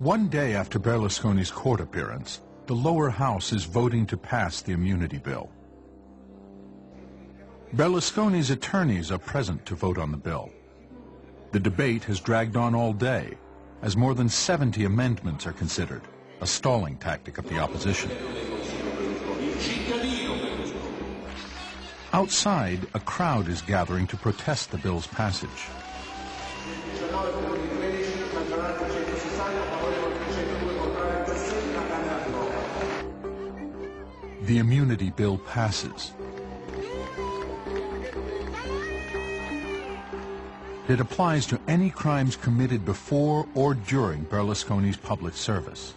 One day after Berlusconi's court appearance, the lower house is voting to pass the immunity bill. Berlusconi's attorneys are present to vote on the bill. The debate has dragged on all day, as more than 70 amendments are considered, a stalling tactic of the opposition. Outside, a crowd is gathering to protest the bill's passage. The immunity bill passes. It applies to any crimes committed before or during Berlusconi's public service.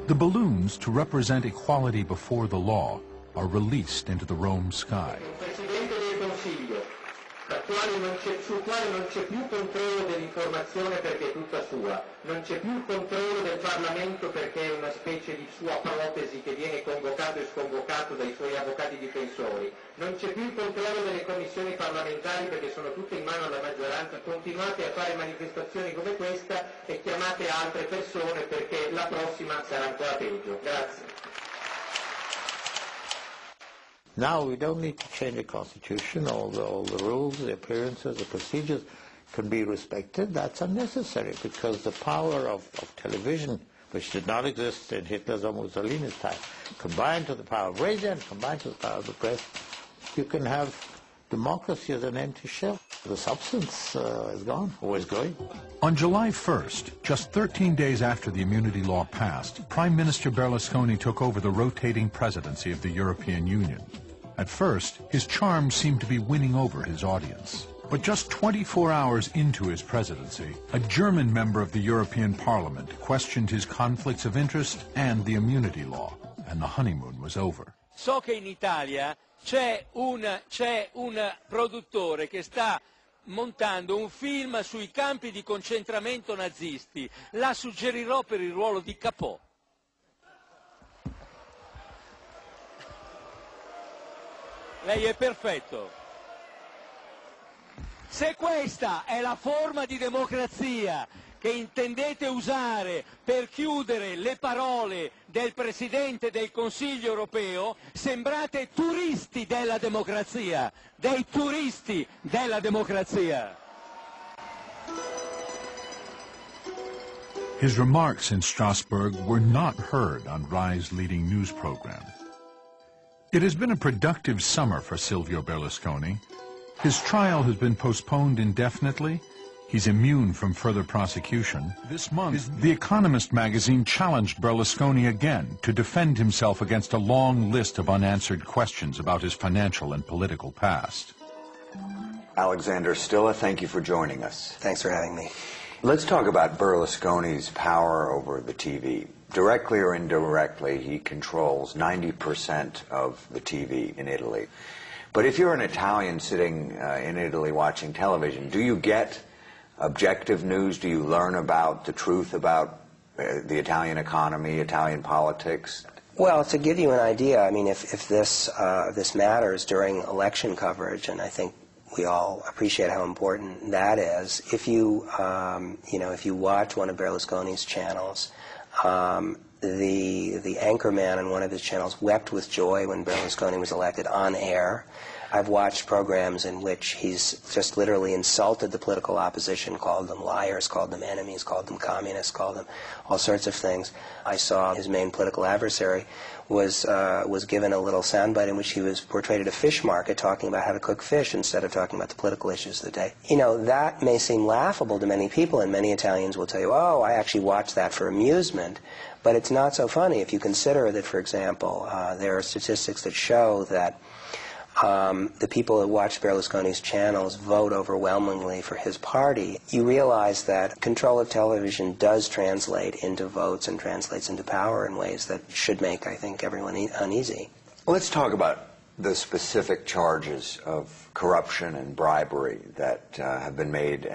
The balloons, to represent equality before the law, are released into the Rome sky. Sul quale non c'è più controllo dell'informazione perché è tutta sua, non c'è più controllo del Parlamento perché è una specie di sua protesi che viene convocato e sconvocato dai suoi avvocati difensori, non c'è più il controllo delle commissioni parlamentari perché sono tutte in mano alla maggioranza. Continuate a fare manifestazioni come questa e chiamate altre persone perché la prossima sarà ancora peggio. Grazie. Now we don't need to change the Constitution. All the rules, the appearances, the procedures can be respected. That's unnecessary because the power of television, which did not exist in Hitler's or Mussolini's time, combined to the power of radio and combined to the power of the press, you can have democracy as an empty shell. The substance is gone, or is going. On July 1st, just 13 days after the immunity law passed, Prime Minister Berlusconi took over the rotating presidency of the European Union. At first, his charm seemed to be winning over his audience. But just 24 hours into his presidency, a German member of the European Parliament questioned his conflicts of interest and the immunity law, and the honeymoon was over. So che in Italia c'è un produttore che sta montando un film sui campi di concentramento nazisti. La suggerirò per il ruolo di Capò. Lei è perfetto. Se questa è la forma di democrazia che intendete usare per chiudere le parole del Presidente del Consiglio europeo, sembrate turisti della democrazia, dei turisti della democrazia. His remarks in Strasbourg were not heard on Rai's leading news program. It has been a productive summer for Silvio Berlusconi. His trial has been postponed indefinitely. He's immune from further prosecution. This month, The Economist magazine challenged Berlusconi again to defend himself against a long list of unanswered questions about his financial and political past. Alexander Stilla, thank you for joining us. Thanks for having me. Let's talk about Berlusconi's power over the TV. Directly or indirectly, he controls 90% of the TV in Italy. But if you're an Italian sitting in Italy watching television, do you get objective news? Do you learn about the truth about the Italian economy, Italian politics? Well, to give you an idea, I mean, if this matters during election coverage, and I think we all appreciate how important that is, if you if you watch one of Berlusconi's channels, the anchorman on one of his channels wept with joy when Berlusconi was elected on air. I've watched programs in which he's just literally insulted the political opposition, called them liars, called them enemies, called them communists, called them all sorts of things. I saw his main political adversary was given a little soundbite in which he was portrayed at a fish market talking about how to cook fish instead of talking about the political issues of the day. You know, that may seem laughable to many people, and many Italians will tell you, oh, I actually watched that for amusement. But it's not so funny if you consider that, for example, there are statistics that show that the people that watch Berlusconi's channels vote overwhelmingly for his party. You realize that control of television does translate into votes and translates into power in ways that should make, I think, everyone uneasy. Let's talk about the specific charges of corruption and bribery that have been made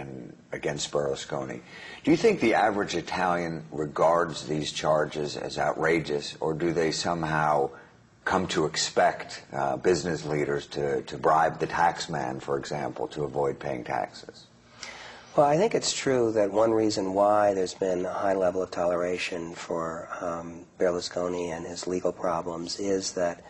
against Berlusconi. Do you think the average Italian regards these charges as outrageous, or do they somehow come to expect business leaders to bribe the taxman, for example, to avoid paying taxes? Well, I think it's true that one reason why there's been a high level of toleration for Berlusconi and his legal problems is that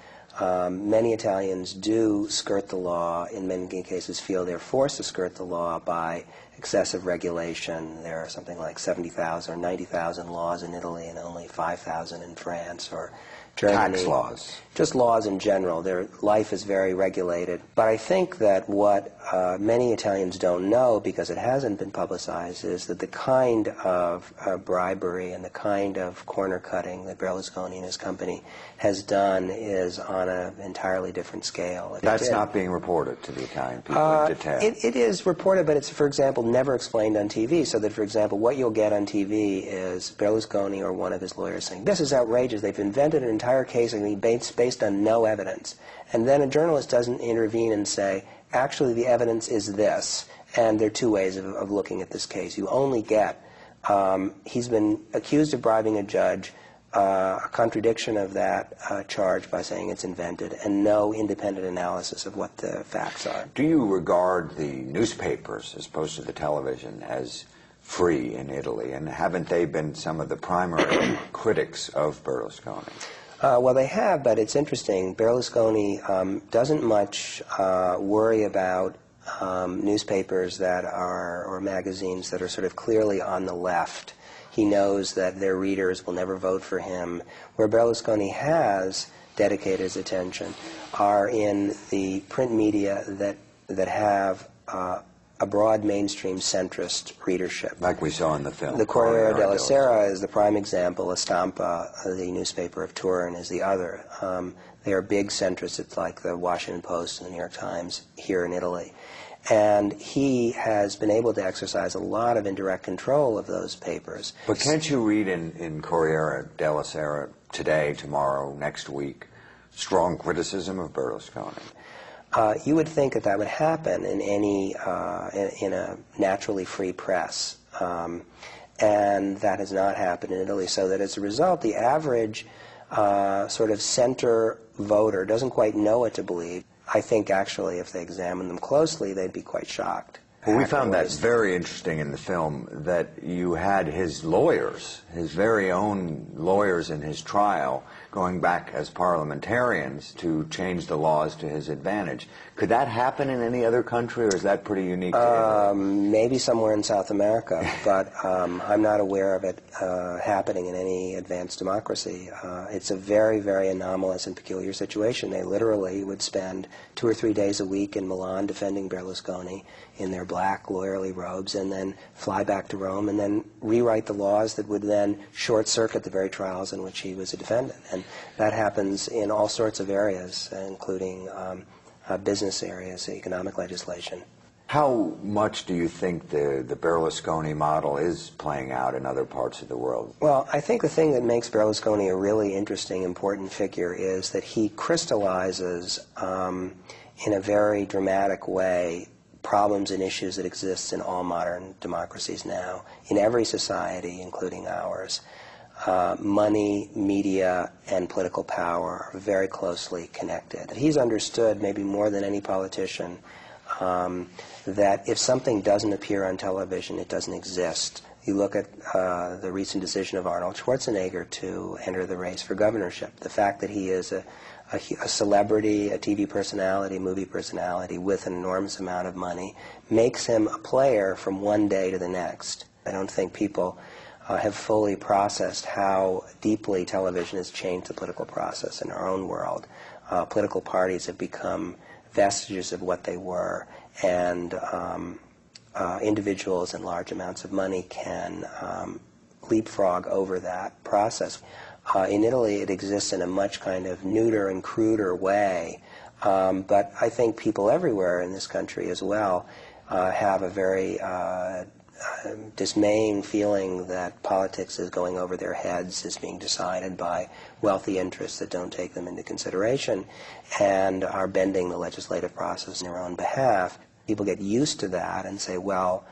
many Italians do skirt the law, in many cases feel they're forced to skirt the law by excessive regulation. There are something like 70,000 or 90,000 laws in Italy and only 5,000 in France or Germany. Tax laws. Just laws in general. Their life is very regulated. But I think that what many Italians don't know, because it hasn't been publicized, is that the kind of bribery and the kind of corner cutting that Berlusconi and his company has done is on an entirely different scale. That's not being reported to the Italian people in detail. It is reported, but it's, for example, never explained on TV. So that, for example, what you'll get on TV is Berlusconi or one of his lawyers saying, "This is outrageous. They've invented an entire case based on no evidence." And then a journalist doesn't intervene and say, actually the evidence is this, and there are two ways of looking at this case. You only get, he's been accused of bribing a judge, a contradiction of that charge by saying it's invented, and no independent analysis of what the facts are. Do you regard the newspapers, as opposed to the television, as free in Italy? And haven't they been some of the primary critics of Berlusconi? Well, they have, but it's interesting. Berlusconi doesn't much worry about newspapers that are, or magazines that are sort of clearly on the left. He knows that their readers will never vote for him. Where Berlusconi has dedicated his attention are in the print media that have a broad mainstream centrist readership. Like we saw in the film. The Corriere della Sera is the prime example. La Stampa, the newspaper of Turin, is the other. They are big centrists. It's like the Washington Post and the New York Times here in Italy. And he has been able to exercise a lot of indirect control of those papers. But can't you read in Corriere della Sera today, tomorrow, next week, strong criticism of Berlusconi? You would think that that would happen in any in a naturally free press, and that has not happened in Italy. So that as a result, the average sort of center voter doesn't quite know what to believe. I think actually, if they examine them closely, they'd be quite shocked. Well, we found that very interesting in the film, that you had his lawyers, his very own lawyers in his trial, going back as parliamentarians to change the laws to his advantage. Could that happen in any other country, or is that pretty unique to Italy? Maybe somewhere in South America, but I'm not aware of it happening in any advanced democracy. It's a very, very anomalous and peculiar situation. They literally would spend 2 or 3 days a week in Milan defending Berlusconi in their black lawyerly robes, and then fly back to Rome and then rewrite the laws that would then short-circuit the very trials in which he was a defendant. And that happens in all sorts of areas, including business areas, economic legislation. How much do you think the Berlusconi model is playing out in other parts of the world? Well, I think the thing that makes Berlusconi a really interesting, important figure is that he crystallizes in a very dramatic way problems and issues that exist in all modern democracies now, in every society, including ours. Money, media, and political power are very closely connected. He's understood, maybe more than any politician, that if something doesn't appear on television, it doesn't exist. You look at the recent decision of Arnold Schwarzenegger to enter the race for governorship. The fact that he is a celebrity, a TV personality, movie personality with an enormous amount of money makes him a player from one day to the next. I don't think people have fully processed how deeply television has changed the political process in our own world. Political parties have become vestiges of what they were, and individuals and large amounts of money can leapfrog over that process. In Italy, it exists in a much kind of neuter and cruder way, but I think people everywhere in this country as well have a very dismaying feeling that politics is going over their heads, is being decided by wealthy interests that don't take them into consideration, and are bending the legislative process in their own behalf. People get used to that and say, well,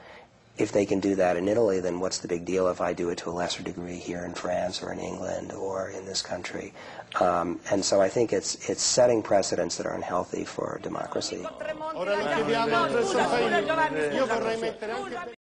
if they can do that in Italy, then what's the big deal if I do it to a lesser degree here in France or in England or in this country? And so I think it's setting precedents that are unhealthy for democracy. Ora le chiediamo al professor Faini. Io vorrei mettere anche